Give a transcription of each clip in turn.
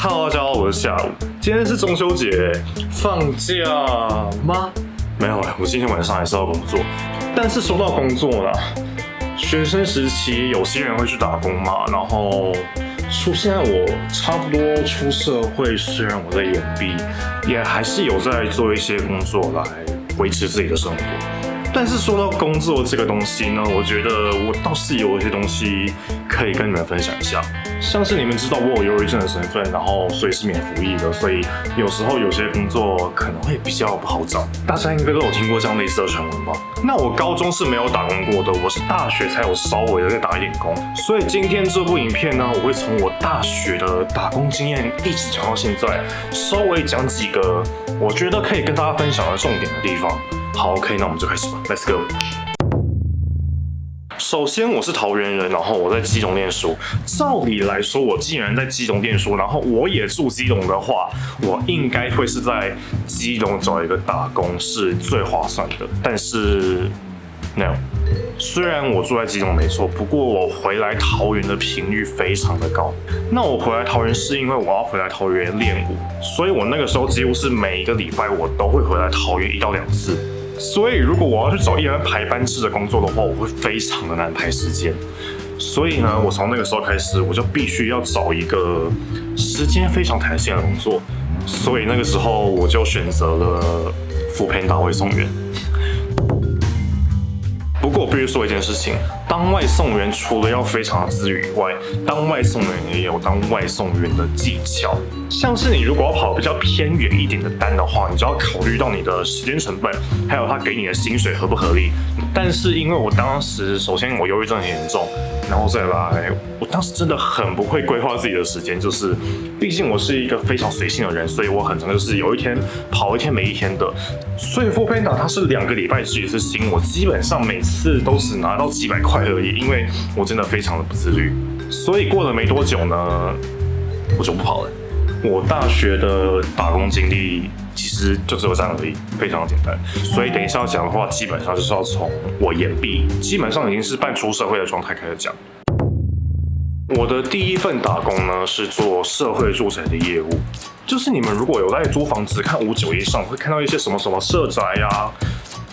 Hello，大家好，我是下午。今天是中秋节，放假吗？没有，我今天晚上还是要工作。但是说到工作啦，学生时期有些人会去打工嘛，然后现在我差不多出社会，虽然我在延毕，也还是有在做一些工作来维持自己的生活。但是说到工作这个东西呢，我觉得我倒是有一些东西可以跟你们分享一下。像是你们知道我有忧郁症的身份，然后所以是免服役的，所以有时候有些工作可能会比较不好找。大家应该都有听过这样类似的传闻吧？那我高中是没有打工过的，我是大学才有稍微的在打一点工。所以今天这部影片呢，我会从我大学的打工经验一直讲到现在，稍微讲几个我觉得可以跟大家分享的重点的地方。好 ，OK， 那我们就开始吧 ，Let's go。首先，我是桃园人，然后我在基隆念书。照理来说，我既然在基隆念书，然后我也住基隆的话，我应该会是在基隆找一个打工是最划算的。但是 ，no。虽然我住在基隆没错，不过我回来桃园的频率非常的高。那我回来桃园是因为我要回来桃园练舞，所以我那个时候几乎是每一个礼拜我都会回来桃园1到2次。所以，如果我要去找一般排班制的工作的话，我会非常的难排时间。所以呢，我从那个时候开始，我就必须要找一个时间非常弹性的工作。所以那个时候，我就选择了Foodpanda外送员。不过，我必须说一件事情：当外送员除了要非常的自律以外，当外送员也有当外送员的技巧。像是你如果要跑比较偏远一点的单的话，你就要考虑到你的时间成本，还有他给你的薪水合不合理。但是因为我当时，首先我忧郁症很严重，然后再来，我当时真的很不会规划自己的时间，就是毕竟我是一个非常随性的人，所以我很常就是有一天跑一天没一天的。所以 Foodpanda 它是2个礼拜制一次薪，我基本上每次都只拿到几百块而已，因为我真的非常的不自律。所以过了没多久呢，我就不跑了。我大学的打工经历其实就只有这样而已，非常的简单。所以等一下要讲的话，基本上就是要从我延毕，基本上已经是半出社会的状态开始讲。我的第一份打工呢是做社会住宅的业务，就是你们如果有在租房子看591上会看到一些什么社宅啊，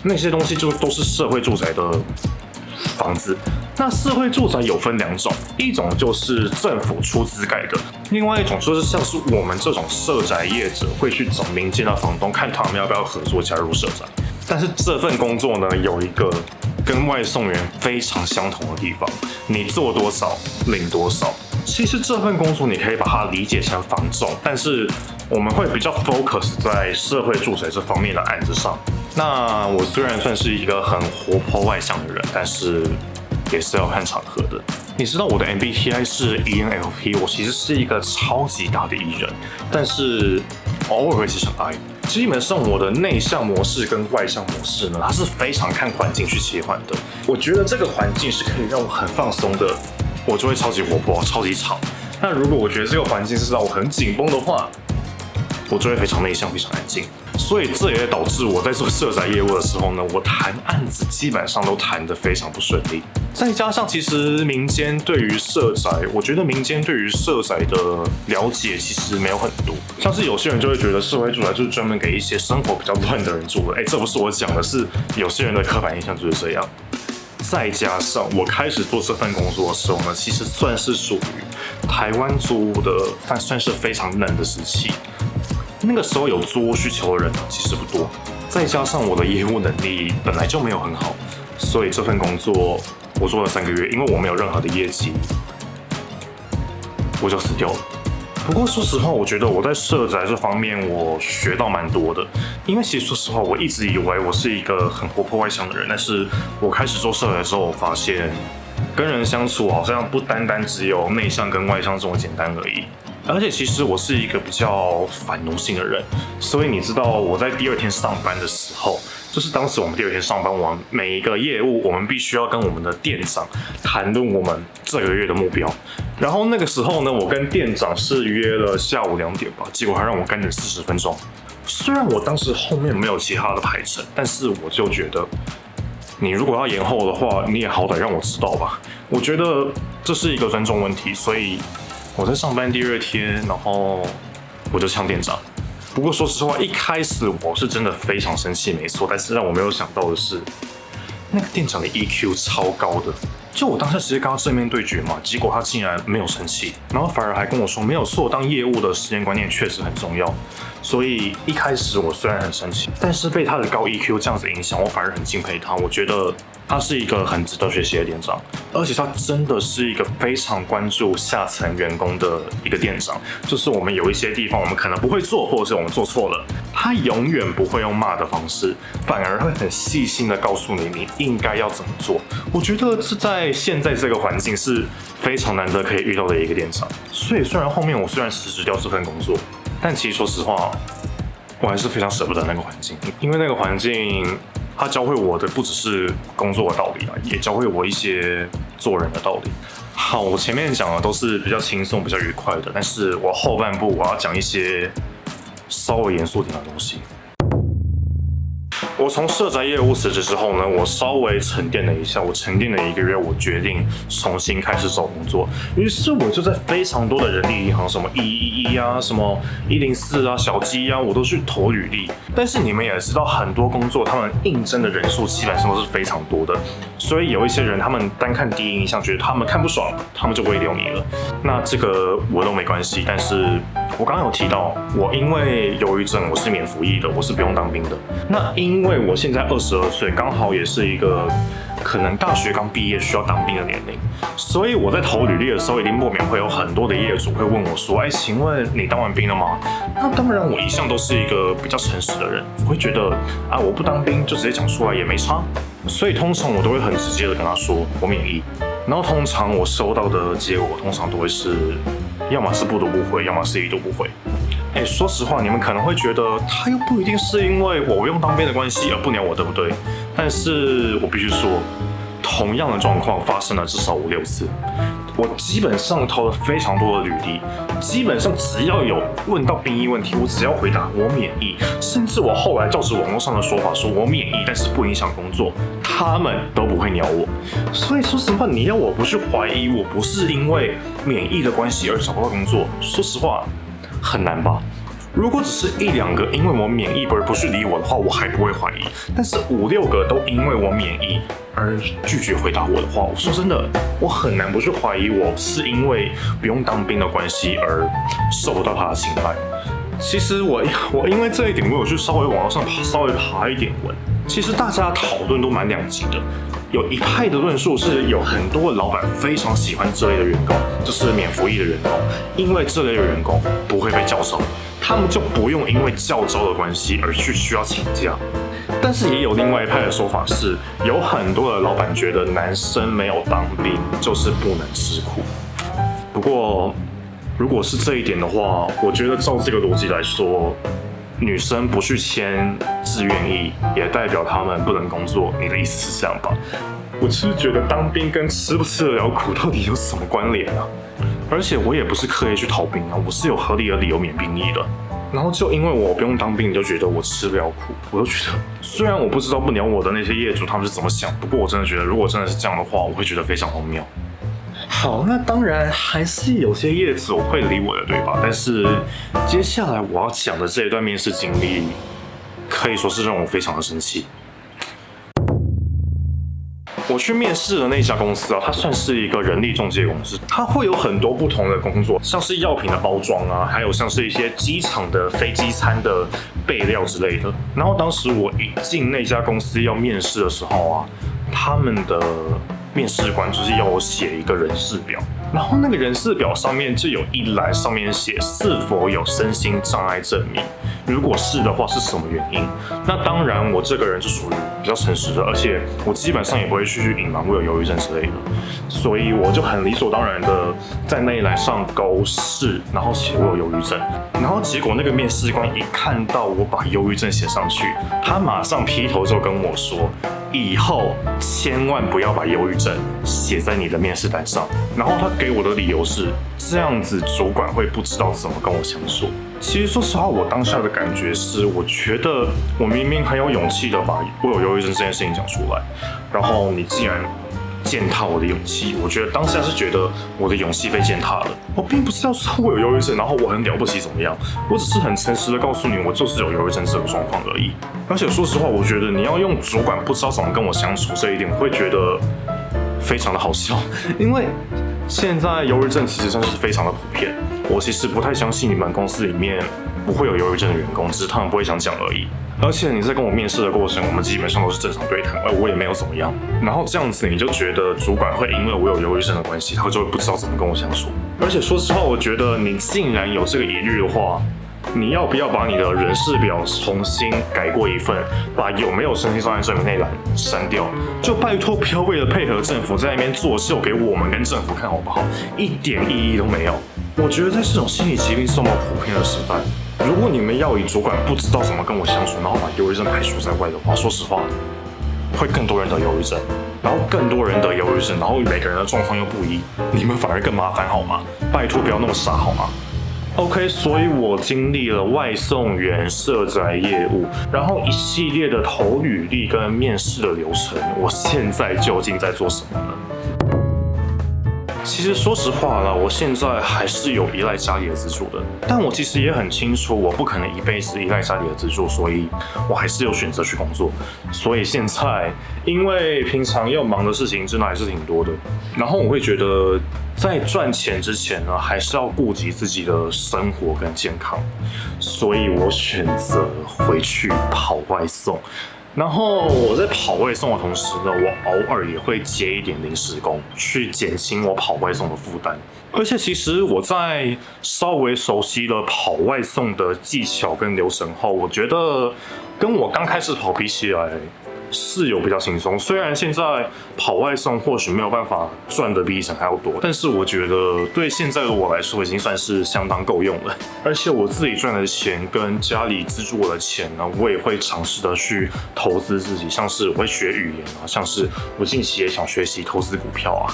那些东西就都是社会住宅的房子。那社会住宅有分2种，一种就是政府出资盖的，另外一种就是像是我们这种社宅业者会去找民间的房东，看他们要不要合作加入社宅。但是这份工作呢，有一个跟外送员非常相同的地方，你做多少领多少。其实这份工作你可以把它理解成房仲，但是我们会比较 focus 在社会住宅这方面的案子上。那我虽然算是一个很活泼外向的人，但是也是要看场合的。你知道我的 MBTI 是 ENFP， 我其实是一个超级大的 E 人，但是偶尔会是成 I。基本上我的内向模式跟外向模式呢，它是非常看环境去切换的。我觉得这个环境是可以让我很放松的，我就会超级活泼、超级吵。那如果我觉得这个环境是让我很紧绷的话，我就会非常内向、非常安静。所以这也导致我在做社宅业务的时候呢，我谈案子基本上都谈得非常不顺利。再加上其实民间对于社宅，我觉得民间对于社宅的了解其实没有很多。像是有些人就会觉得社会住宅就是专门给一些生活比较乱的人住的，这不是我讲的，是有些人的刻板印象就是这样。再加上我开始做这份工作的时候呢，其实算是属于台湾租屋的，但算是非常冷的时期。那个时候有租屋需求的人其实不多，再加上我的业务能力本来就没有很好，所以这份工作我做了3个月，因为我没有任何的业绩，我就死掉了。不过说实话，我觉得我在社宅这方面我学到蛮多的，因为其实说实话，我一直以为我是一个很活泼外向的人，但是我开始做社宅之后，我发现跟人相处好像不单单只有内向跟外向这么简单而已。而且其实我是一个比较反奴性的人，所以你知道我在第2天上班的时候，就是当时我们第2天上班，我们每一个业务我们必须要跟我们的店长谈论我们这个月的目标。然后那个时候呢，我跟店长是约了下午2点吧，结果他让我干等40分钟。虽然我当时后面没有其他的排程，但是我就觉得，你如果要延后的话，你也好歹让我知道吧。我觉得这是一个尊重问题，所以我在上班第2天，然后我就呛店长。不过说实话，一开始我是真的非常生气，没错。但是让我没有想到的是，那个店长的 EQ 超高的。就我当下直接跟他正面对决嘛，结果他竟然没有生气，然后反而还跟我说没有错，当业务的时间观念确实很重要。所以一开始我虽然很生气，但是被他的高 EQ 这样子影响，我反而很敬佩他。我觉得他是一个很值得学习的店长，而且他真的是一个非常关注下层员工的一个店长。就是我们有一些地方我们可能不会做，或者是我们做错了，他永远不会用骂的方式，反而会很细心的告诉你你应该要怎么做。我觉得是在现在这个环境是非常难得可以遇到的一个店长。所以虽然后面我虽然辞职掉这份工作，但其实说实话，我还是非常舍不得那个环境，因为那个环境它教会我的不只是工作的道理啊，也教会我一些做人的道理。好，我前面讲的都是比较轻松、比较愉快的，但是我后半部我要讲一些稍微严肃点的东西。我从社宅业务辞职之后呢，我稍微沉淀了一下，我沉淀了1个月，我决定重新开始找工作。于是我就在非常多的人力银行，什么111啊，什么104啊，小鸡啊，我都去投履历。但是你们也知道，很多工作他们应征的人数基本上都是非常多的，所以有一些人他们单看第一印象觉得他们看不爽，他们就不会留你了。那这个我都没关系，但是我刚刚有提到，我因为忧郁症我是免服役的，我是不用当兵的。那因为我现在22岁，刚好也是一个可能大学刚毕业需要当兵的年龄，所以我在投履历的时候，一定不免会有很多的业主会问我说：“哎，请问你当完兵了吗？”那当然，我一向都是一个比较诚实的人，我会觉得啊，我不当兵就直接讲出来也没差，所以通常我都会很直接的跟他说我免役。然后通常我收到的结果，通常都会是要么是不读不回，要么是一读不回。说实话，你们可能会觉得他又不一定是因为我不用当兵的关系而不鸟我，对不对？但是我必须说，同样的状况发生了至少5、6次。我基本上投了非常多的履历，基本上只要有问到兵役问题，我只要回答我免疫，甚至我后来照着网络上的说法说我免疫，但是不影响工作，他们都不会鸟我。所以说实话，你要我不去怀疑我不是因为免疫的关系而找不到工作，说实话很难吧。如果只是1、2个因为我免疫而不去理我的话，我还不会怀疑。但是5、6个都因为我免疫而拒绝回答我的话，我说真的，我很难不去怀疑我是因为不用当兵的关系而受不到他的青睐。其实我因为这一点，我有去稍微网络上稍微爬一点文。其实大家讨论都蛮两极的，有一派的论述是有很多的老板非常喜欢这类的员工，就是免服役的员工，因为这类的员工不会被叫招，他们就不用因为教招的关系而去需要请假。但是也有另外一派的说法是，有很多的老板觉得男生没有当兵就是不能吃苦。不过如果是这一点的话，我觉得照这个逻辑来说，女生不去签志愿役，也代表她们不能工作。你的意思是这样吧？我只是觉得当兵跟吃不吃得了苦到底有什么关联啊？而且我也不是刻意去逃兵啊，我是有合理的理由免兵役的。然后就因为我不用当兵，你就觉得我吃不了苦，我就觉得，虽然我不知道不鸟我的那些业主他们是怎么想，不过我真的觉得，如果真的是这样的话，我会觉得非常荒谬。好，那当然还是有些业主会理我的，对吧？但是接下来我要讲的这一段面试经历，可以说是让我非常的生气。我去面试的那家公司啊，它算是一个人力中介公司，它会有很多不同的工作，像是药品的包装啊，还有像是一些机场的飞机餐的备料之类的。然后当时我一进那家公司要面试的时候啊，他们的面试官就是要我写一个人事表，然后那个人事表上面就有一栏，上面写是否有身心障碍证明，如果是的话是什么原因。那当然我这个人就属于比较诚实的，而且我基本上也不会去隐瞒我有忧郁症之类的，所以我就很理所当然的在那一栏上勾是，然后写我有忧郁症。然后结果那个面试官一看到我把忧郁症写上去，他马上劈头就跟我说，以后千万不要把忧郁症写在你的面试单上。然后他给我的理由是，这样子主管会不知道怎么跟我相处。其实说实话，我当下的感觉是，我觉得我明明很有勇气的把我有忧郁症这件事情讲出来，然后你既然践踏我的勇气。我觉得当下是觉得我的勇气被践踏了。我并不是要说我有忧郁症，然后我很了不起怎么样，我只是很诚实的告诉你，我就是有忧郁症这个状况而已。而且说实话，我觉得你要用主管不知道怎么跟我相处这一点，我会觉得非常的好笑，因为现在忧郁症其实真是非常的普遍。我其实不太相信你们公司里面不会有忧郁症的员工，只是他们不会想讲而已。而且你在跟我面试的过程，我们基本上都是正常对谈，我也没有怎么样。然后这样子你就觉得主管会因为我有忧郁症的关系，他就会不知道怎么跟我相处。而且说实话，我觉得你既然有这个疑虑的话，你要不要把你的人事表重新改过一份，把有没有身心障碍证明那栏删掉？就拜托不要为了配合政府在那边作秀给我们跟政府看好不好？一点意义都没有。我觉得在这种心理疾病这么普遍的时代，如果你们要以主管不知道怎么跟我相处，然后把忧郁症排除在外的话，说实话，会更多人得忧郁症，然后更多人得忧郁症，然后每个人的状况又不一，你们反而更麻烦好吗？拜托不要那么傻好吗？OK， 所以我经历了外送员、社宅业务，然后一系列的投履历跟面试的流程，我现在究竟在做什么呢？其实说实话啦，我现在还是有依赖家里的资助的，但我其实也很清楚，我不可能一辈子依赖家里的资助，所以我还是有选择去工作。所以现在，因为平常要忙的事情真的还是挺多的，然后我会觉得，在赚钱之前呢，还是要顾及自己的生活跟健康，所以我选择回去跑外送。然后我在跑外送的同时呢，我偶尔也会接一点临时工，去减轻我跑外送的负担。而且其实我在稍微熟悉了跑外送的技巧跟流程后，我觉得跟我刚开始跑比起来是有比较轻松。虽然现在跑外送或许没有办法赚的比以前还要多，但是我觉得对现在的我来说已经算是相当够用了。而且我自己赚的钱跟家里资助我的钱呢，我也会尝试的去投资自己，像是我会学语言啊，像是我近期也想学习投资股票啊。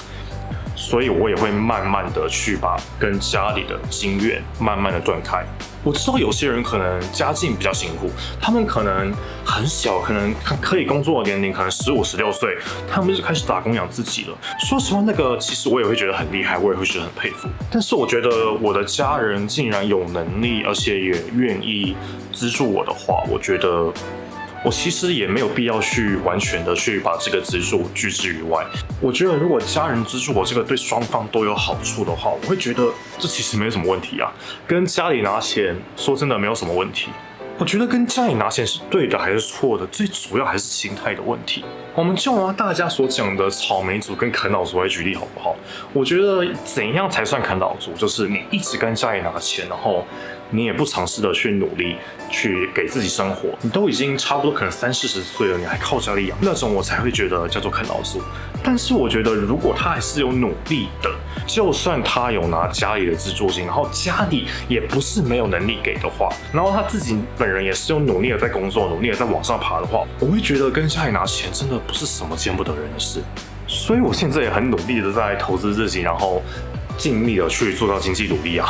所以我也会慢慢的去把跟家里的经验慢慢的断开。我知道有些人可能家境比较辛苦，他们可能很小，可能可以工作的年龄可能15、16岁，他们就开始打工养自己了。说实话，那个其实我也会觉得很厉害，我也会觉得很佩服。但是我觉得我的家人竟然有能力，而且也愿意资助我的话，我觉得我其实也没有必要去完全的去把这个资助拒之于外。我觉得如果家人资助我这个对双方都有好处的话，我会觉得这其实没什么问题啊。跟家里拿钱，说真的没有什么问题。我觉得跟家里拿钱是对的还是错的，最主要还是心态的问题。我们就拿大家所讲的草莓族跟啃老族来举例好不好？我觉得怎样才算啃老族？就是你一直跟家里拿钱，然后你也不尝试的去努力去给自己生活，你都已经差不多可能30、40岁了，你还靠家里养，那种我才会觉得叫做啃老族。但是我觉得如果他还是有努力的，就算他有拿家里的资助金，然后家里也不是没有能力给的话，然后他自己本人也是有努力的在工作，努力的在往上爬的话，我会觉得跟家里拿钱真的不是什么见不得人的事。所以我现在也很努力的在投资自己，然后尽力的去做到经济独立啊。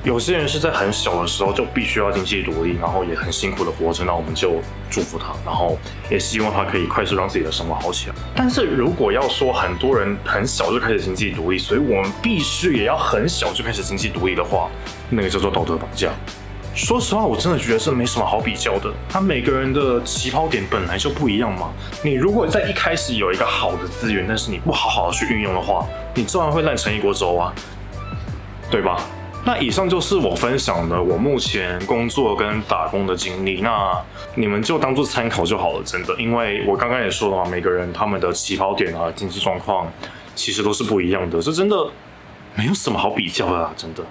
有些人是在很小的时候就必须要经济独立，然后也很辛苦的活着，那我们就祝福他，然后也希望他可以快速让自己的生活好起来。但是如果要说很多人很小就开始经济独立，所以我们必须也要很小就开始经济独立的话，那个叫做道德绑架。说实话，我真的觉得这没什么好比较的。他每个人的起跑点本来就不一样嘛。你如果在一开始有一个好的资源，但是你不好好的去运用的话，你照样会烂成一锅粥啊，对吧？那以上就是我分享的我目前工作跟打工的经历，那你们就当做参考就好了，真的。因为我刚刚也说了嘛，每个人他们的起跑点啊、经济状况其实都是不一样的，这真的没有什么好比较的啦，真的。